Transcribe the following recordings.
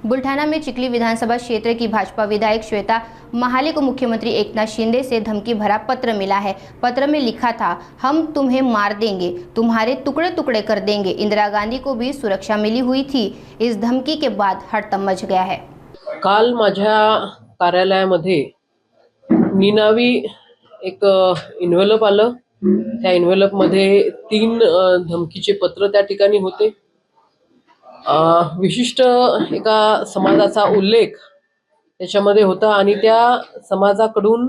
बुल्ढाना में चिखली विधानसभा क्षेत्र की भाजपा विधायक श्वेता महाले को मुख्यमंत्री एकनाथ शिंदे से धमकी भरा पत्र मिला है। पत्र में लिखा था, हम तुम्हें मार देंगे, तुम्हारे टुकड़े टुकड़े कर देंगे। इंदिरा गांधी को भी सुरक्षा मिली हुई थी। इस धमकी के बाद हड़कंप मच गया है। काल माझ्या कार्यालयामध्ये निनावी एक इन्व्हलप आलं। त्या इन्व्हलप मध्ये 3 धमकीचे पत्र त्या ठिकाणी होते। विशिष्ट एका समाजाचा उल्लेख त्याच्यामध्ये होता आणि त्या समाजाकडून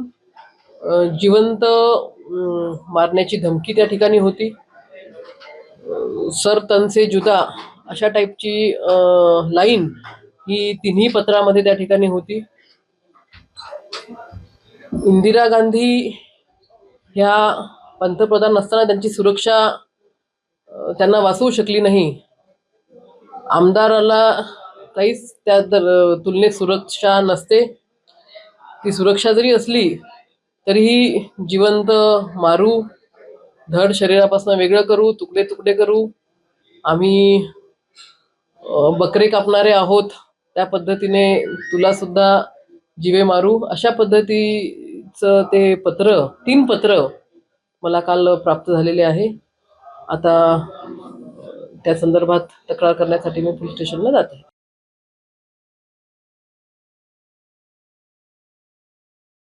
जिवंत मारण्याची धमकी त्या ठिकाणी होती। सर तन से जुदा अशा टाईपची लाईन ही तिन्ही पत्रामध्ये त्या ठिकाणी होती। इंदिरा गांधी ह्या पंतप्रधान असताना त्यांची सुरक्षा त्यांना वाचवू शकली नाही। आमदाराला काहीच त्या तुलनेत सुरक्षा नसते। ती सुरक्षा जरी असली तरीही जिवंत मारू, धड शरीरापासून वेगळं करू, तुकडे तुकडे करू, आम्ही बकरे कापणारे आहोत, त्या पद्धतीने तुला सुद्धा जीवे मारू, अशा पद्धतीचं ते पत्र 3 पत्र मला काल प्राप्त झालेले आहे। आता त्या संदर्भात तक्रार करण्यासाठी मी पोलीस स्टेशनला जाते।